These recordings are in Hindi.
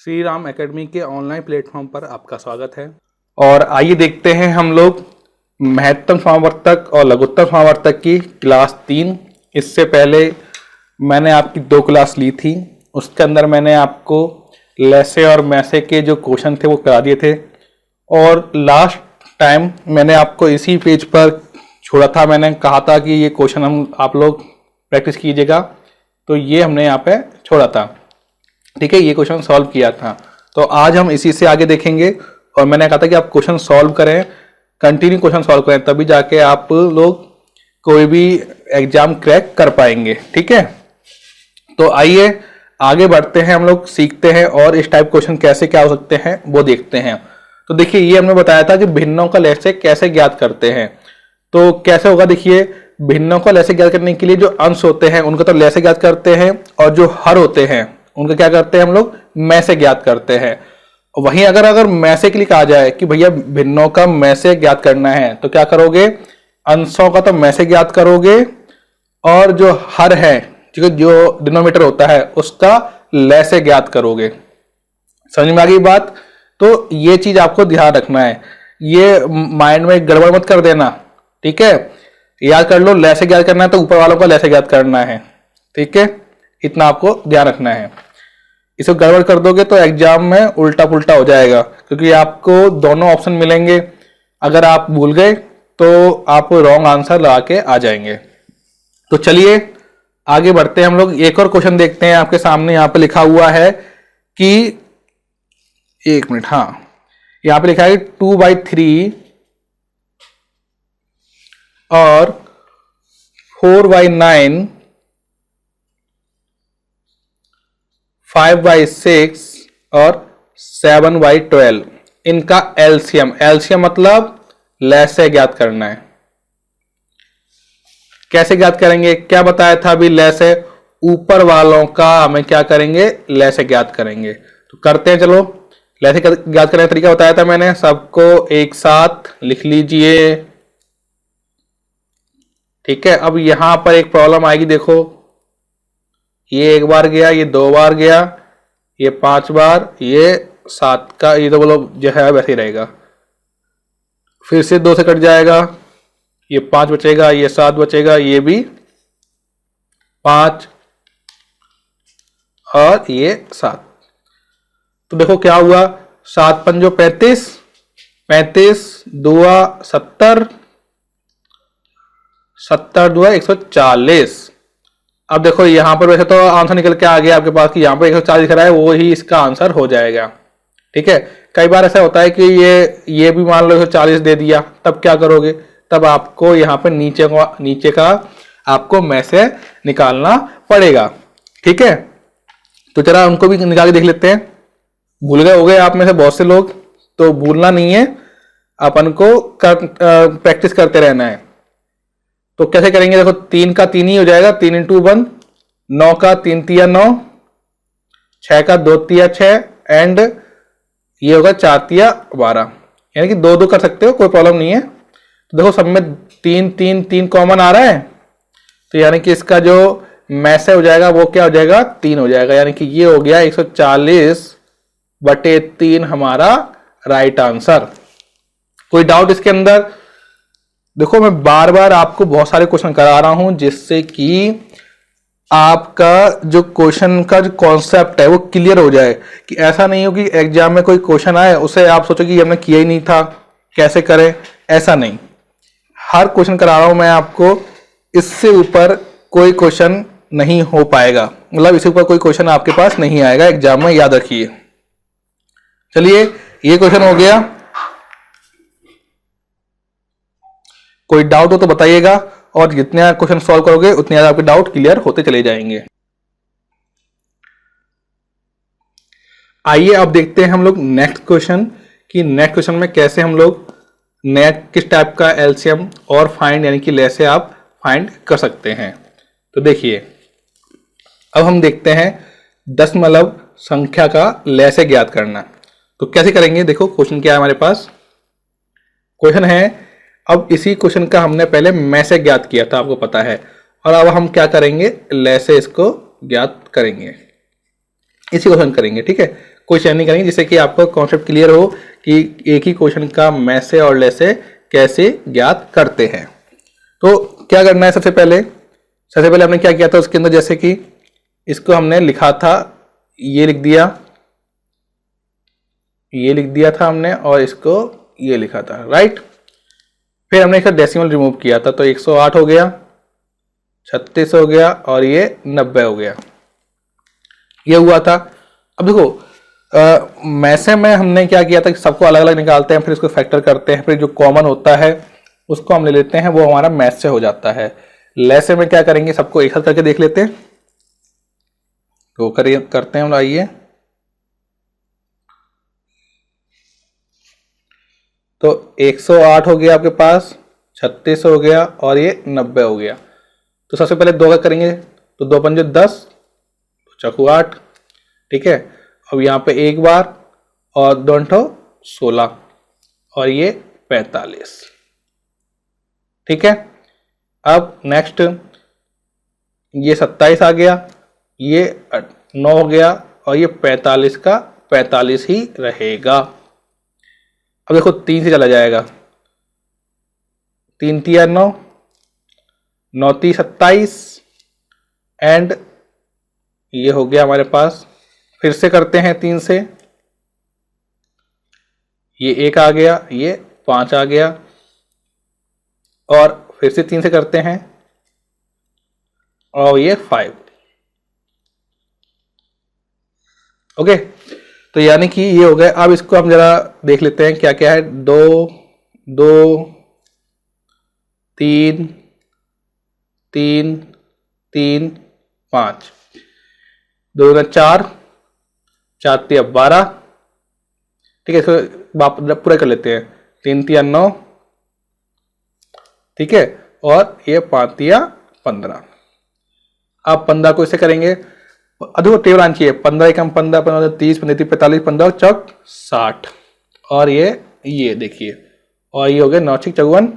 श्री राम एकेडमी के ऑनलाइन प्लेटफॉर्म पर आपका स्वागत है। और आइए देखते हैं हम लोग महत्तम समावर्तक और लघुत्तम समावर्तक की क्लास 3। इससे पहले मैंने आपकी 2 क्लास ली थी, उसके अंदर मैंने आपको लेसे और मैसे के जो क्वेश्चन थे वो करा दिए थे। और लास्ट टाइम मैंने आपको इसी पेज पर छोड़ा था, मैंने कहा था कि ये क्वेश्चन आप लोग प्रैक्टिस कीजिएगा, तो ये हमने यहाँ पे छोड़ा था। ठीक है, ये क्वेश्चन सॉल्व किया था। तो आज हम इसी से आगे देखेंगे और मैंने कहा था कि आप क्वेश्चन सॉल्व करें, कंटिन्यू क्वेश्चन सॉल्व करें, तभी जाके आप लोग कोई भी एग्जाम क्रैक कर पाएंगे। ठीक है, तो आइए आगे बढ़ते हैं, हम लोग सीखते हैं और इस टाइप क्वेश्चन कैसे क्या हो सकते हैं वो देखते हैं। तो देखिए, ये हमने बताया था कि भिन्नों का लहसे कैसे ज्ञात करते हैं। तो कैसे होगा, देखिए भिन्नों का लहसे ज्ञात करने के लिए जो अंश होते हैं उनका तो लहसे ज्ञात करते हैं, और जो हर होते हैं उनका क्या करते हैं हम लोग, मैं से ज्ञात करते हैं। वहीं अगर मैं से के लिए कहा जाए कि भैया भिन्नों का मैं से ज्ञात करना है, तो क्या करोगे, अंशों का तो मैं से ज्ञात करोगे, और जो हर है जो डिनोमिनेटर होता है उसका लय से ज्ञात करोगे। समझ में आ गई बात। तो ये चीज आपको ध्यान रखना है, ये माइंड में गड़बड़ मत कर देना। ठीक है, याद कर लो, लय से ज्ञात करना है तो ऊपर वालों का लय से ज्ञात करना है। ठीक है, इतना आपको ध्यान रखना है। इसे गड़बड़ कर दोगे तो एग्जाम में उल्टा पुल्टा हो जाएगा, क्योंकि आपको दोनों ऑप्शन मिलेंगे। अगर आप भूल गए तो आप रॉन्ग आंसर लगा के आ जाएंगे। तो चलिए आगे बढ़ते हैं, हम लोग एक और क्वेश्चन देखते हैं। आपके सामने यहां पे लिखा हुआ है कि 1 मिनट, हाँ, यहां पे लिखा है 2/3 और 4/9 5/6 और 7/12 इनका एलसीएम, एलसीएम मतलब लहसे ज्ञात करना है। कैसे ज्ञात करेंगे, क्या बताया था अभी, लहसे ऊपर वालों का हमें क्या करेंगे, लहसे ज्ञात करेंगे। तो करते हैं, चलो लहसे ज्ञात करने का तरीका बताया था मैंने, सबको एक साथ लिख लीजिए। ठीक है, अब यहां पर एक प्रॉब्लम आएगी, देखो ये 1 बार गया, ये 2 बार गया, ये 5 बार, ये 7 का, ये तो बोलो जो है वैसे ही रहेगा। फिर से 2 से कट जाएगा, ये 5 बचेगा, ये 7 बचेगा, ये भी 5 और ये 7। तो देखो क्या हुआ, 7 पंजो 35, 35 दुआ 70, 70 दुआ 140। अब देखो यहां पर वैसे तो आंसर निकल के आ गया आपके पास कि यहां पर 140 दिख रहा है, वो ही इसका आंसर हो जाएगा। ठीक है, कई बार ऐसा होता है कि ये भी मान लो 140 दे दिया, तब क्या करोगे, तब आपको यहाँ पे नीचे का आपको में से निकालना पड़ेगा। ठीक है, तो जरा उनको भी निकाल के देख लेते हैं। भूल गए होगे आप में से बहुत से लोग, तो भूलना नहीं है, अपन को प्रैक्टिस करते रहना है। तो कैसे करेंगे, देखो 3 का 3 ही हो जाएगा, 3 × 1, 9 का 3 तिया 9, 6 का 2 तिया 6, एंड ये होगा 4 तिया 12, यानी कि 2 कर सकते हो, कोई प्रॉब्लम नहीं है। तो देखो सब में 3 3 3 कॉमन आ रहा है, तो यानी कि इसका जो मैसे हो जाएगा वो क्या हो जाएगा, 3 हो जाएगा, यानी कि ये हो गया 140/3 हमारा राइट आंसर। कोई डाउट इसके अंदर? देखो मैं बार बार आपको बहुत सारे क्वेश्चन करा रहा हूं, जिससे कि आपका जो क्वेश्चन का जो कॉन्सेप्ट है वो क्लियर हो जाए, कि ऐसा नहीं हो कि एग्जाम में कोई क्वेश्चन आए उसे आप सोचो कि हमने किया ही नहीं था, कैसे करें, ऐसा नहीं। हर क्वेश्चन करा रहा हूं मैं आपको, इससे ऊपर कोई क्वेश्चन नहीं हो पाएगा, मतलब इससे ऊपर कोई क्वेश्चन आपके पास नहीं आएगा एग्जाम में, याद रखिए। चलिए ये क्वेश्चन हो गया, कोई डाउट हो तो बताइएगा, और जितने क्वेश्चन सॉल्व करोगे उतने ज्यादा आपके डाउट क्लियर होते चले जाएंगे। आइए अब देखते हैं हम लोग नेक्स्ट क्वेश्चन, कि नेक्स्ट क्वेश्चन में कैसे हम लोग किस टाइप का एलसीएम और फाइंड यानी कि लहसे आप फाइंड कर सकते हैं। तो देखिए अब हम देखते हैं दशमलव संख्या का लहसे ज्ञात करना। तो कैसे करेंगे, देखो क्वेश्चन क्या है हमारे पास, क्वेश्चन है, अब इसी क्वेश्चन का हमने पहले मैं से ज्ञात किया था, आपको पता है, और अब हम क्या करेंगे, लय से इसको ज्ञात करेंगे, इसी क्वेश्चन करेंगे। ठीक है, कोई शेयर नहीं करेंगे, जिससे कि आपको कॉन्सेप्ट क्लियर हो कि एक ही क्वेश्चन का मैसे और लेसे कैसे ज्ञात करते हैं। तो क्या करना है, सबसे पहले हमने क्या किया था उसके अंदर, जैसे कि इसको हमने लिखा था, ये लिख दिया था हमने, और इसको ये लिखा था, राइट। फिर हमने इसका डेसिमल रिमूव किया था, तो 108 हो गया, 36 हो गया और ये 90 हो गया, ये हुआ था। अब देखो मैसे में हमने क्या किया था कि सबको अलग अलग निकालते हैं, फिर इसको फैक्टर करते हैं, फिर जो कॉमन होता है उसको हम ले लेते हैं, वो हमारा मैथ से हो जाता है। लेसे में क्या करेंगे, सबको एक साथ करके देख लेते हैं, तो करते हैं हम, आइए। तो 108 हो गया आपके पास, 36 हो गया और ये 90 हो गया। तो सबसे पहले 2 का करेंगे, तो 2 पंजे 10, तो चकू 8, ठीक है। अब यहाँ पे एक बार और 2 16 और ये 45, ठीक है। अब नेक्स्ट ये 27 आ गया, ये 9 हो गया और ये 45 का 45 ही रहेगा। अब देखो 3 से चला जाएगा, 3 तिया 9, 9 ती 27 एंड ये हो गया हमारे पास। फिर से करते हैं 3 से, ये 1 आ गया, ये 5 आ गया, और फिर से 3 से करते हैं और ये 5। ओके, तो यानी कि ये हो गया। अब इसको हम जरा देख लेते हैं क्या क्या है। 2 2 3 3 3 5, 2 4, 4 तिया 12, ठीक है। इसको पूरा कर लेते हैं, 3 तिया 9, ठीक है, और ये 5 तिया 15। अब 15 को इसे करेंगे, देखो टेबल आनी चाहिए, 15 एकम 15, 15 30, 15 45, 15 चौक 60 और ये देखिए, और ये हो गया 9 54।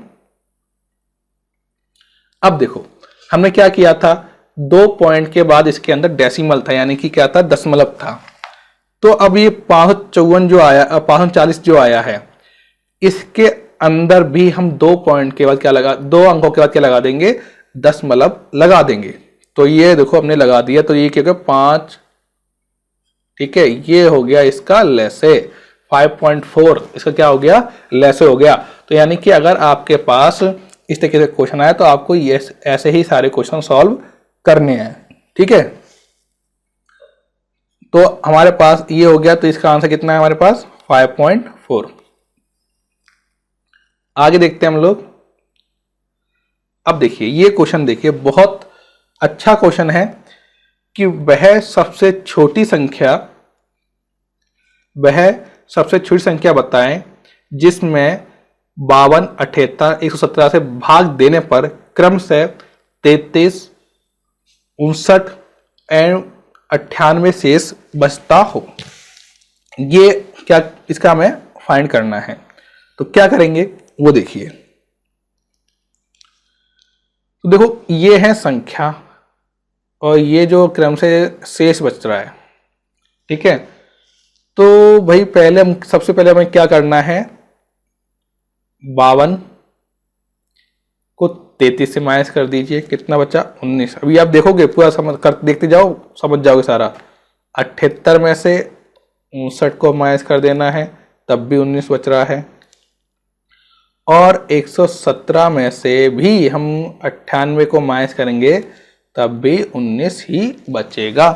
अब देखो हमने क्या किया था, 2 पॉइंट के बाद इसके अंदर डेसिमल था, यानी कि क्या था, दशमलव था। तो अब ये 554 जो आया, 540 जो आया है, इसके अंदर भी हम 2 पॉइंट के बाद क्या लगा, 2 अंकों के बाद क्या लगा देंगे, दशमलव लगा देंगे। तो ये देखो हमने लगा दिया, तो ये क्या हो गया 5, ठीक है, ये हो गया इसका लेसे। 5.4 इसका क्या हो गया, लेसे हो गया। तो यानी कि अगर आपके पास इस तरीके से क्वेश्चन आया तो आपको ये ऐसे ही सारे क्वेश्चन सॉल्व करने हैं, ठीक है। तो हमारे पास ये हो गया, तो इसका आंसर कितना है हमारे पास, 5.4। आगे देखते हैं हम लोग। अब देखिए ये क्वेश्चन, देखिए बहुत अच्छा क्वेश्चन है कि वह सबसे छोटी संख्या बताएं जिसमें 52, 78, 117 से भाग देने पर क्रम से 33, 59 एवं 98 शेष बचता हो। ये क्या, इसका हमें फाइंड करना है। तो क्या करेंगे वो देखिए। तो देखो ये है संख्या और ये जो क्रम से शेष बच रहा है, ठीक है। तो भाई सबसे पहले हमें क्या करना है, 52 को 33 से माइनस कर दीजिए, कितना बचा, 19। अभी आप देखोगे पूरा देखते जाओ, समझ जाओगे सारा। 78 में से 59 को माइनस कर देना है, तब भी 19 बच रहा है। और 117 में से भी हम 98 को माइनस करेंगे, तब भी 19 ही बचेगा,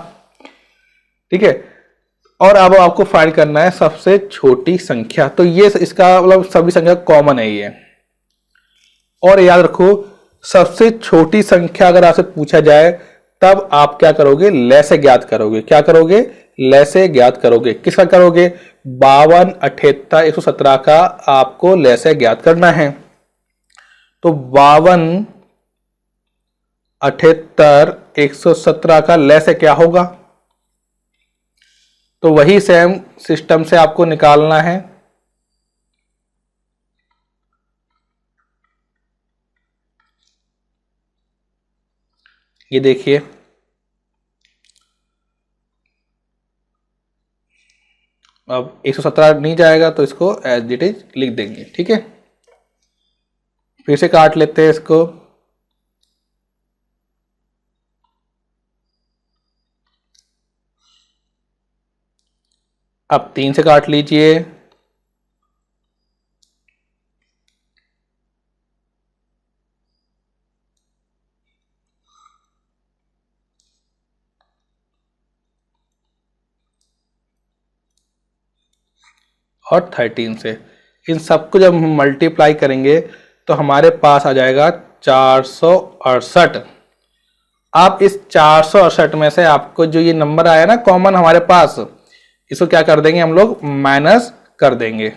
ठीक है। और अब आपको फाइंड करना है सबसे छोटी संख्या। तो ये इसका मतलब सभी संख्या कॉमन है ये। और याद रखो, सबसे छोटी संख्या अगर आपसे पूछा जाए तब आप क्या करोगे, लेसे ज्ञात करोगे। क्या करोगे, लेसे ज्ञात करोगे। किसका करोगे, 52, 78, 117 का आपको लेसे ज्ञात करना है। तो 52, 78, 117 का लेसे क्या होगा, तो वही सेम सिस्टम से आपको निकालना है। ये देखिए, अब 117 नहीं जाएगा तो इसको एज इट इज लिख देंगे, ठीक है। फिर से काट लेते हैं इसको। अब 3 से काट लीजिए। और 13 से, इन सबको जब हम मल्टीप्लाई करेंगे तो हमारे पास आ जाएगा 468। आप इस 468 में से आपको जो ये नंबर आया ना कॉमन हमारे पास, इसको क्या कर देंगे हम लोग, माइनस कर देंगे।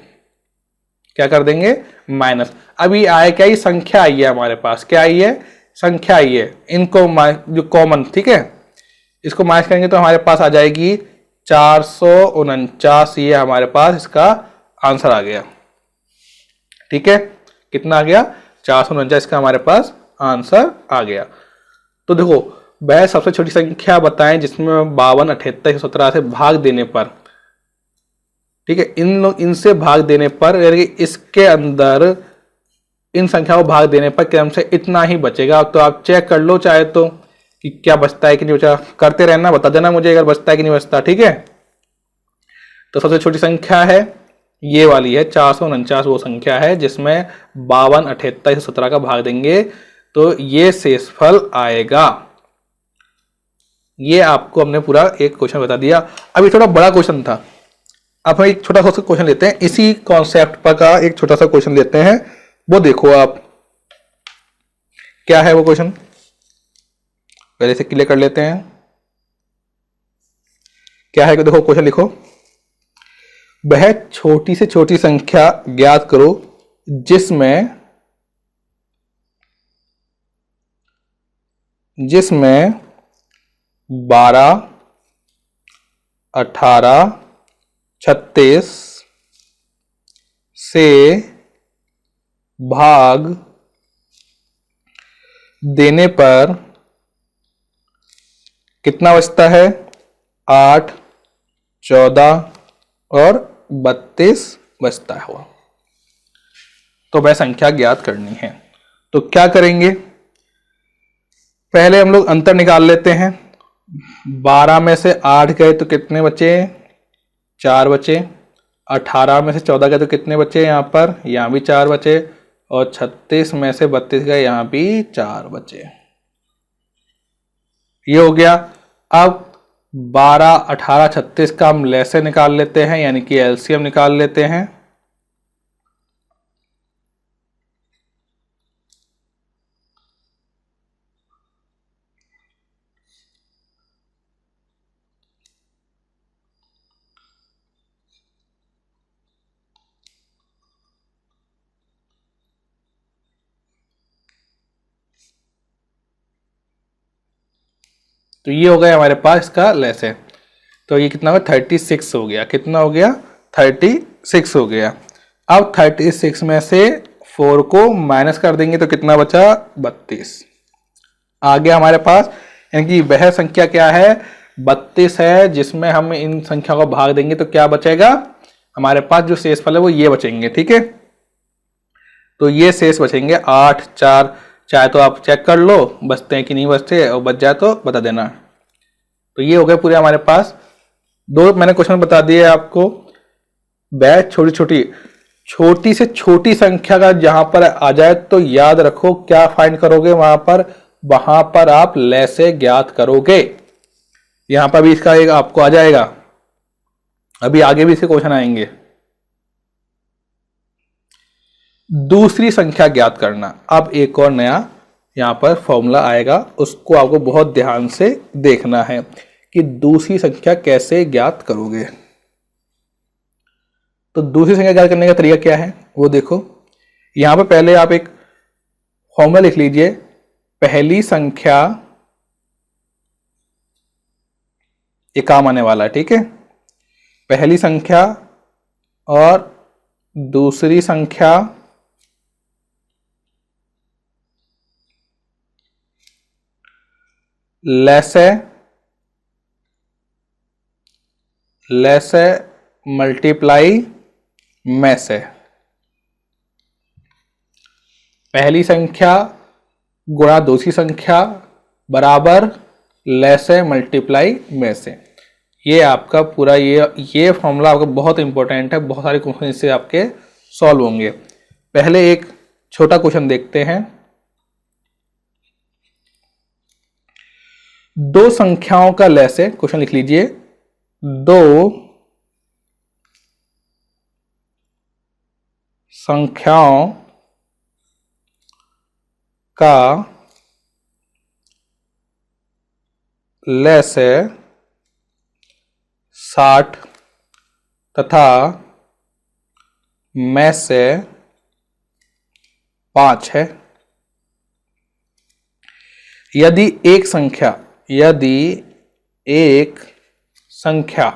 क्या कर देंगे, माइनस। अभी आया क्या, ये संख्या आई है हमारे पास, क्या आई है, संख्या आई है। इनको जो कॉमन, ठीक है, इसको माइनस करेंगे तो हमारे पास आ जाएगी 449। ये हमारे पास इसका आंसर आ गया, ठीक है। कितना आ गया, 449 इसका हमारे पास आंसर आ गया। तो देखो, वह सबसे छोटी संख्या बताएं जिसमें 52, 78, 117 से भाग देने पर, ठीक है, इनसे भाग देने पर, यानी इसके अंदर इन संख्या को भाग देने पर क्रम से इतना ही बचेगा। तो आप चेक कर लो चाहे तो कि क्या बचता है कि नहीं बचा, करते रहना, बता देना मुझे अगर बचता है कि नहीं बचता, ठीक है। तो सबसे छोटी संख्या है ये वाली है, 449 वो संख्या है जिसमें 52, 78, 117 का भाग देंगे तो ये शेषफल आएगा। ये आपको हमने पूरा एक क्वेश्चन बता दिया। अभी थोड़ा बड़ा क्वेश्चन था, अब हम एक छोटा सा क्वेश्चन लेते हैं, इसी कॉन्सेप्ट पर का एक छोटा सा क्वेश्चन लेते हैं। वो देखो आप, क्या है वो क्वेश्चन, पहले से क्लियर कर लेते हैं। क्या है, देखो क्वेश्चन लिखो, वह छोटी से छोटी संख्या ज्ञात करो जिसमें 12, 18, 36 से भाग देने पर कितना बचता है, 8, 14 और 32 बचता है। तो वह संख्या ज्ञात करनी है। तो क्या करेंगे, पहले हम लोग अंतर निकाल लेते हैं। 12 में से 8 गए तो कितने बचे, 4 बचे। 18 में से 14 गए तो कितने बचे, यहाँ पर, यहाँ भी 4 बचे। और 36 में से 32 गए, यहाँ भी 4 बचे। ये हो गया। अब 12, 18, 36 का हम लैसे निकाल लेते हैं, यानी कि एलसीएम निकाल लेते हैं। तो ये हो गया हमारे पास इसका लैसे। तो ये कितना होगा, 36 हो गया। कितना हो गया, 36 हो गया। अब 36 में से 4 को माइनस कर देंगे तो कितना बचा, 32 आ गया हमारे पास। यानी कि वह संख्या क्या है, 32 है, जिसमें हम इन संख्या को भाग देंगे तो क्या बचेगा, हमारे पास जो शेषफल है वो ये बचेंगे, ठीक है। तो ये शेष बचेंगे 8, 4, चाहे तो आप चेक कर लो बचते हैं कि नहीं बचते, और बच जाए तो बता देना। तो ये हो गए पूरे हमारे पास। दो मैंने क्वेश्चन बता दिए आपको। वह छोटी से छोटी संख्या का जहां पर आ जाए तो याद रखो क्या फाइंड करोगे, वहां पर आप लैसे ज्ञात करोगे। यहां पर भी इसका एक आपको आ जाएगा, अभी आगे भी इसके क्वेश्चन आएंगे। दूसरी संख्या ज्ञात करना, अब एक और नया यहां पर फॉर्मूला आएगा, उसको आपको बहुत ध्यान से देखना है कि दूसरी संख्या कैसे ज्ञात करोगे। तो दूसरी संख्या ज्ञात करने का तरीका क्या है वो देखो। यहां पर पहले आप एक फॉर्मूला लिख लीजिए, पहली संख्या, ये काम आने वाला है, ठीक है। पहली संख्या और दूसरी संख्या लेस है मल्टीप्लाई में से। पहली संख्या गुणा दूसरी संख्या बराबर लेस है मल्टीप्लाई में से। ये आपका पूरा ये फॉर्मूला आपका बहुत इंपॉर्टेंट है, बहुत सारे क्वेश्चन इससे आपके सॉल्व होंगे। पहले एक छोटा क्वेश्चन देखते हैं। दो संख्याओं का लेस है, क्वेश्चन लिख लीजिए, दो संख्याओं का लेस है 60 तथा में से 5 है। यदि एक संख्या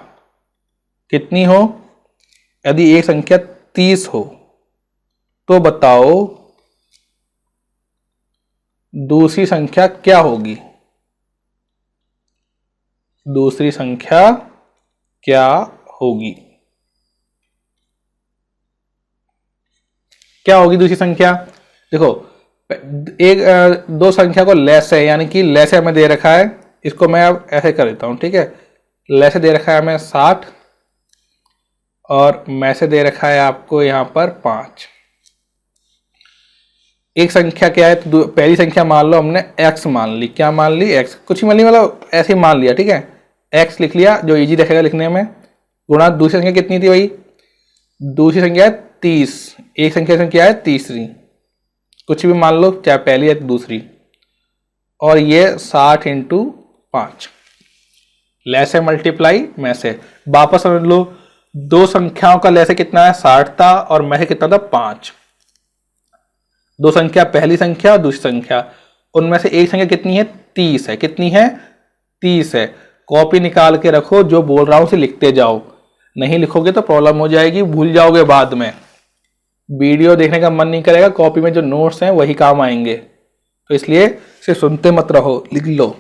कितनी हो, यदि एक संख्या 30 हो तो बताओ दूसरी संख्या क्या होगी। दूसरी संख्या क्या होगी, क्या होगी दूसरी संख्या। देखो दो संख्या को लेस है, यानी कि लेस है हमें दे रखा है, इसको मैं अब ऐसे कर देता हूं, ठीक है। लेस दे रखा है हमें 60 और में से दे रखा है आपको यहां पर 5। एक संख्या क्या है, तो पहली संख्या मान लो हमने x मान ली, क्या मान ली, x, कुछ ही मान ली, मतलब ऐसे ही मान लिया, ठीक है। x लिख लिया जो इजी रहेगा लिखने में, गुणा दूसरी संख्या कितनी थी भाई, दूसरी संख्या है 30, एक संख्या क्या है तीसरी, कुछ भी मान लो चाहे पहली या दूसरी, और ये 60 इंटू 5 लेस है मल्टीप्लाई में से। वापस समझ लो, दो संख्याओं का लेस कितना है 60 था और में से कितना था 5। दो संख्या, पहली संख्या और दूसरी संख्या, उनमें से एक संख्या कितनी है 30 है, कितनी है 30 है। कॉपी निकाल के रखो, जो बोल रहा हूं उसे लिखते जाओ, नहीं लिखोगे तो प्रॉब्लम हो जाएगी, भूल जाओगे बाद में, वीडियो देखने का मन नहीं करेगा, कॉपी में जो नोट्स हैं वही काम आएंगे, तो इसलिए सिर्फ सुनते मत रहो, लिख लो।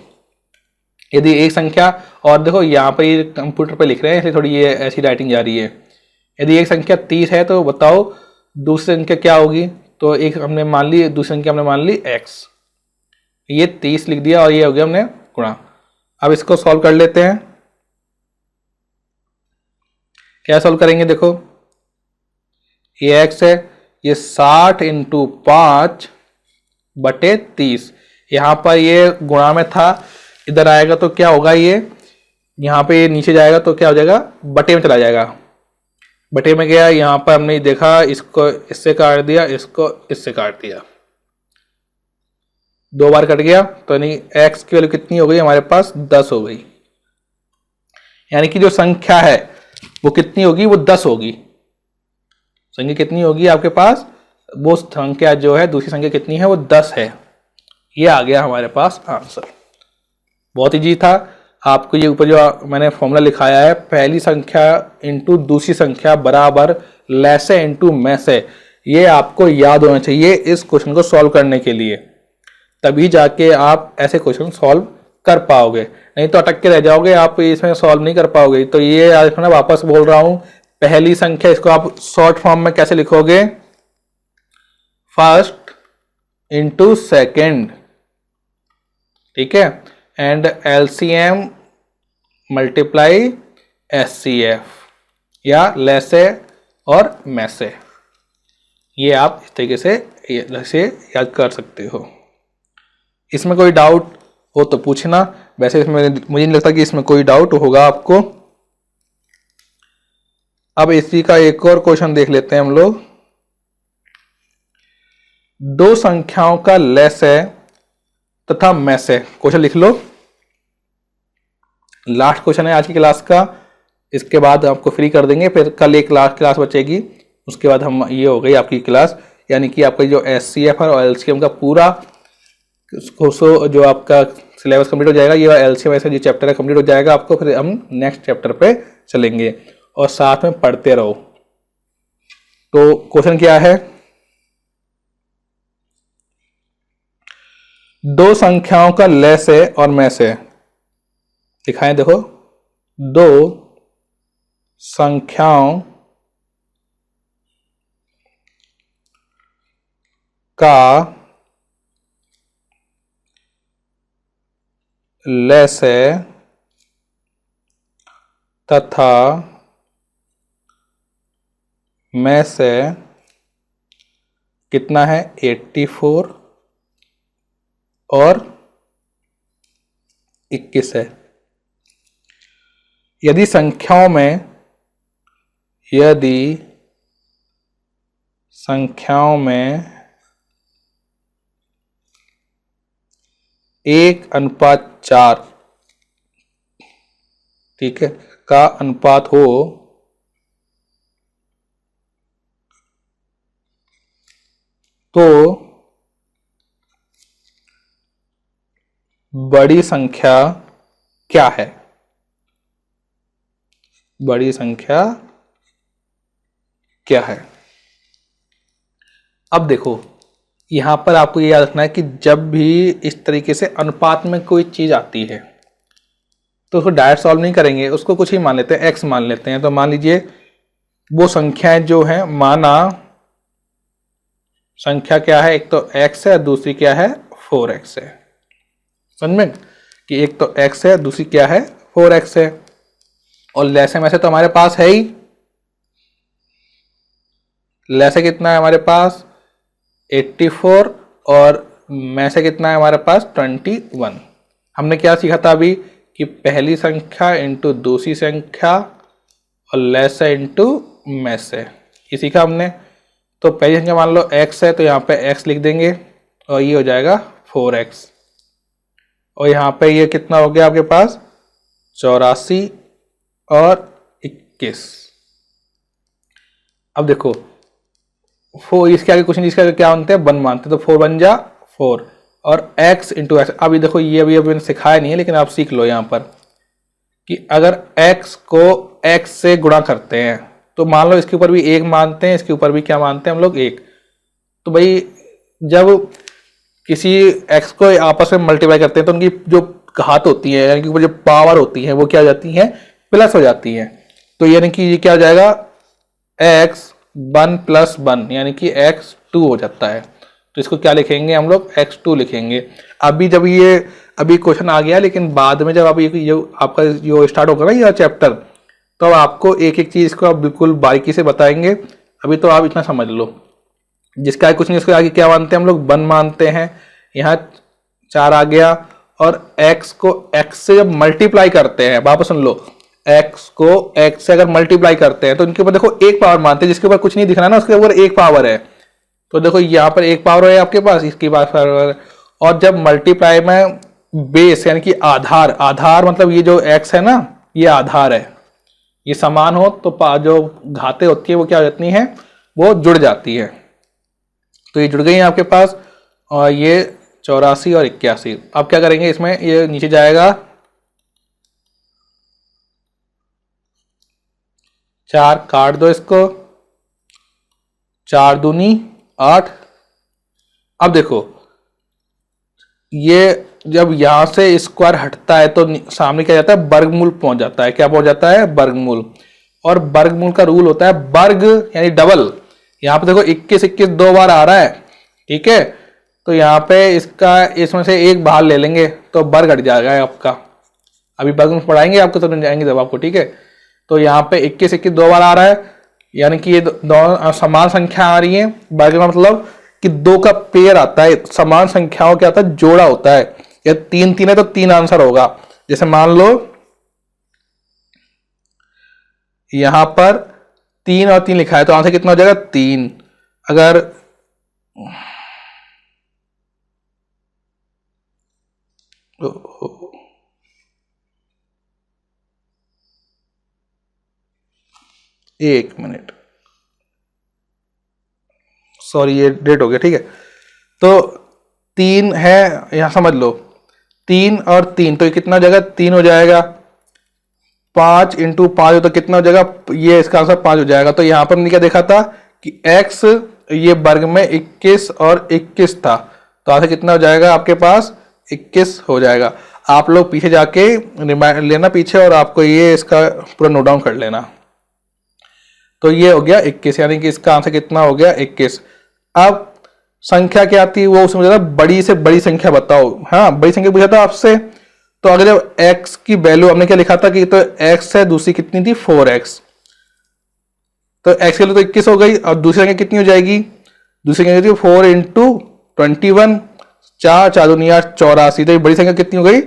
यदि एक संख्या, और देखो यहाँ पर ये कंप्यूटर पे लिख रहे हैं इसलिए थोड़ी ये ऐसी राइटिंग जा रही है। यदि एक संख्या 30 है तो बताओ दूसरी संख्या क्या होगी, तो एक हमने मान ली, दूसरी संख्या हमने मान ली x, ये 30 लिख दिया और ये हो गया हमने गुणा। अब इसको सॉल्व कर लेते हैं। क्या सॉल्व करेंगे, देखो ये x है, ये 60 इंटू 5 बटे 30, यहां पर ये गुणा में था, इधर आएगा तो क्या होगा, ये यहां पे ये नीचे जाएगा तो क्या हो जाएगा, बटे में चला जाएगा। बटे में गया, यहां पर हमने देखा, इसको इससे काट दिया, इसको इससे काट दिया, दो बार कट गया, तो यानी x की वैल्यू कितनी हो गई हमारे पास 10 हो गई। यानी कि जो संख्या है वो कितनी होगी, वो 10 होगी। संख्या कितनी होगी आपके पास, वो संख्या जो है दूसरी संख्या कितनी है, वो 10 है। ये आ गया हमारे पास आंसर। बहुत इजी था। आपको ये ऊपर जो मैंने फॉर्मूला लिखाया है, पहली संख्या इंटू दूसरी संख्या बराबर लेस है इंटू में से, ये आपको याद होना चाहिए इस क्वेश्चन को सॉल्व करने के लिए, तभी जाके आप ऐसे क्वेश्चन सॉल्व कर पाओगे, नहीं तो अटक के रह जाओगे, आप इसमें सॉल्व नहीं कर पाओगे। तो ये आज मैं वापस बोल रहा हूं, पहली संख्या, इसको आप शॉर्ट फॉर्म में कैसे लिखोगे, फर्स्ट इंटू सेकेंड, ठीक है, एंड एलसीएम मल्टीप्लाई एचसीएफ या लेस है और में से। ये आप इस तरीके से याद कर सकते हो। इसमें कोई डाउट हो तो पूछना, वैसे इसमें मुझे नहीं लगता कि इसमें कोई डाउट होगा आपको। अब इसी का एक और क्वेश्चन देख लेते हैं हम लोग। दो संख्याओं का लेस है तथा में से, क्वेश्चन लिख लो, लास्ट क्वेश्चन है आज की क्लास का, इसके बाद आपको फ्री कर देंगे, फिर कल एक लास्ट क्लास बचेगी, उसके बाद हम ये हो गई आपकी क्लास, यानी कि आपका जो एचसीएफ और एलसीएम का पूरा जो आपका सिलेबस कंप्लीट हो जाएगा, ये एलसीएम ऐसा जो चैप्टर है कंप्लीट हो जाएगा आपको, फिर हम नेक्स्ट चैप्टर पे चलेंगे और साथ में पढ़ते रहो। तो क्वेश्चन क्या है, दो संख्याओं का लेस है और में से, दिखाएं देखो, दो संख्याओं का लसे तथा में से कितना है 84 और 21 है। यदि संख्याओं में 1:4, ठीक है, का अनुपात हो तो बड़ी संख्या क्या है? बड़ी संख्या क्या है? अब देखो, यहां पर आपको ये याद रखना है कि जब भी इस तरीके से अनुपात में कोई चीज आती है तो उसको डायरेक्ट सॉल्व नहीं करेंगे, उसको कुछ ही मान लेते हैं, x मान लेते हैं। तो मान लीजिए वो संख्याएं जो हैं, माना संख्या क्या है, एक तो x है, दूसरी क्या है 4x है। समझ में कि एक तो x है, दूसरी क्या है 4x है। और लैसे में से तो हमारे पास है ही, लैसे कितना है हमारे पास 84 और में से कितना है हमारे पास 21। हमने क्या सीखा था अभी कि पहली संख्या इंटू दूसरी संख्या और लैसे इंटू में से, ये सीखा हमने। तो पहली संख्या मान लो x है तो यहाँ पे x लिख देंगे और ये हो जाएगा 4x। और यहाँ पे ये कितना हो गया आपके पास 84 और 21। अब देखो 4, इसके आगे कुछ नहीं, इसके आगे क्या मानते हैं 1 मानते हैं, तो 4 बन जा 4 और x इंटू एक्स। अभी देखो ये अभी मैंने सिखाया नहीं है लेकिन आप सीख लो यहाँ पर कि अगर x को x से गुणा करते हैं तो मान लो इसके ऊपर भी 1 मानते हैं, इसके ऊपर भी क्या मानते हैं हम लोग 1। तो भाई जब किसी x को आपस में मल्टीप्लाई करते हैं तो उनकी जो घात होती है यानी कि जो पावर होती है वो क्या हो जाती है प्लस हो जाती है। तो यानी कि ये क्या हो जाएगा x 1 + 1 यानी कि x 2 हो जाता है। तो इसको क्या लिखेंगे हम लोग x2 लिखेंगे। अभी जब ये अभी क्वेश्चन आ गया लेकिन बाद में जब आप ये आपका जो स्टार्ट होगा ना ये चैप्टर, तो अब आपको एक एक चीज को आप बिल्कुल बारीकी से बताएंगे। अभी तो आप इतना समझ लो, जिसका कुछ नहीं उसके आगे क्या मानते हैं हम लोग 1 मानते हैं, यहाँ 4 आ गया। और x को x से जब मल्टीप्लाई करते हैं, वापस सुन लो, x को x से अगर मल्टीप्लाई करते हैं तो इनके ऊपर देखो एक पावर मानते हैं, जिसके ऊपर कुछ नहीं दिख रहा ना उसके ऊपर एक पावर है। तो देखो यहाँ पर एक पावर है आपके पास, इसकी पावर। और जब मल्टीप्लाई में बेस यानी कि आधार, आधार मतलब ये जो x है ना ये आधार है, ये समान हो तो जो घातें होती है वो क्या हो जाती हैं वो जुड़ जाती है। तो ये जुड़ गई है आपके पास और ये 84 और 81। अब क्या करेंगे इसमें, ये नीचे जाएगा 4 काट दो इसको, 4 दूनी 8। अब देखो ये जब यहां से स्क्वायर हटता है तो सामने क्या जाता है वर्गमूल पहुंच जाता है। क्या पहुंच जाता है वर्गमूल। और वर्गमूल का रूल होता है वर्ग यानी डबल। यहां पे देखो 21 21 2 बार आ रहा है, ठीक है, तो यहाँ पे इसका इसमें से एक बाहर ले लेंगे तो वर्ग हट जाएगा आपका। अभी वर्ग पढ़ाएंगे आपको तो जाएंगे जब आपको, ठीक है। तो यहाँ पे 21 21 2 बार आ रहा है यानी कि ये दोनों समान संख्या आ रही है। वर्ग का मतलब कि 2 का पेयर आता है, समान संख्याओं क्या आता है जोड़ा होता है। या 3 3 है तो 3 आंसर होगा। जैसे मान लो यहां पर 3 और 3 लिखा है तो आंसर कितना हो जाएगा 3। अगर एक मिनट, सॉरी ये डेट हो गया, ठीक है। तो 3 है, यहां समझ लो 3 और 3 तो ये कितना हो जाएगा 3 हो जाएगा। 5 × 5 हो तो कितना हो जाएगा, ये इसका आंसर 5 हो जाएगा। तो यहां पर मैंने क्या देखा था कि x ये वर्ग में 21 और 21 था, तो आंसर कितना हो जाएगा आपके पास 21 हो जाएगा। आप लोग पीछे जाके रिमाइंड लेना पीछे और आपको ये इसका पूरा नोट डाउन कर लेना। तो ये हो गया 21, यानी कि इसका आंसर कितना हो गया 21। अब संख्या क्या आती है वो उसमें जरा बड़ी से बड़ी संख्या बताओ। हाँ, बड़ी संख्या पूछा था आपसे। तो अगर जब x की वैल्यू हमने क्या लिखा था कि तो x है, दूसरी कितनी थी 4x, तो x के लिए तो 21 हो गई। और दूसरी संख्या कितनी हो जाएगी, दूसरी संख्या 4 इंटू 21, 4 4 दूनी 8, 84। तो बड़ी संख्या कितनी हो गई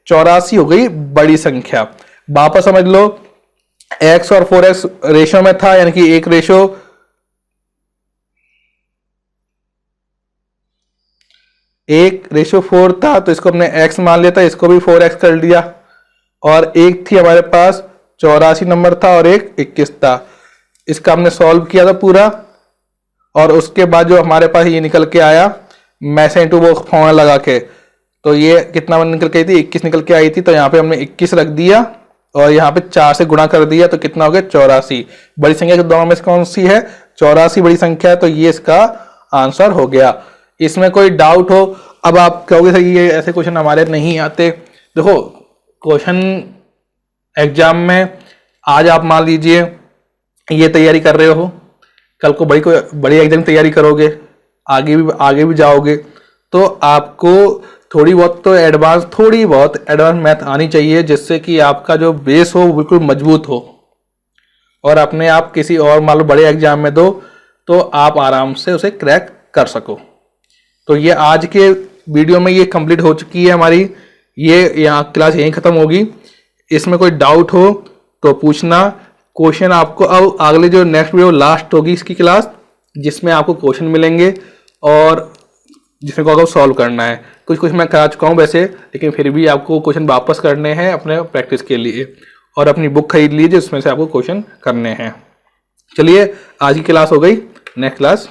84 हो गई बड़ी संख्या। वापस समझ लो, x और 4x रेशो में था, यानी कि 1:4 था, तो इसको हमने x मान लिया था, इसको भी 4x कर लिया। और एक थी हमारे पास 84 नंबर था और एक 21 था, इसका हमने सॉल्व किया था पूरा। और उसके बाद जो हमारे पास ये निकल के आया मैसे इंटू वो फॉर्मूला लगा के, तो ये कितना निकल के आई थी 21 निकल के आई थी। तो यहाँ पे हमने 21 रख दिया और यहाँ पे 4 से गुणा कर दिया, तो कितना हो गया 84। बड़ी संख्या के दोनों में से कौन सी है 84 बड़ी संख्या है, तो ये इसका आंसर हो गया। इसमें कोई डाउट हो? अब आप कहोगे सर ये ऐसे क्वेश्चन हमारे नहीं आते। देखो, क्वेश्चन एग्जाम में आज आप मान लीजिए ये तैयारी कर रहे हो, कल को बड़ी एग्जाम की तैयारी करोगे, आगे भी जाओगे, तो आपको थोड़ी बहुत एडवांस मैथ आनी चाहिए, जिससे कि आपका जो बेस हो वो बिल्कुल मजबूत हो और अपने आप किसी और मान लो बड़े एग्जाम में दो तो आप आराम से उसे क्रैक कर सको। तो ये आज के वीडियो में ये कंप्लीट हो चुकी है हमारी, ये यहाँ क्लास यहीं खत्म होगी। इसमें कोई डाउट हो तो पूछना। क्वेश्चन आपको अब अगले जो नेक्स्ट वीडियो लास्ट होगी इसकी क्लास, जिसमें आपको क्वेश्चन मिलेंगे और जिसमें को आपको सॉल्व करना है। कुछ मैं करा चुका हूँ वैसे, लेकिन फिर भी आपको क्वेश्चन वापस करने हैं अपने प्रैक्टिस के लिए, और अपनी बुक खरीद लीजिए जिसमें से आपको क्वेश्चन करने हैं। चलिए, आज की क्लास हो गई, नेक्स्ट क्लास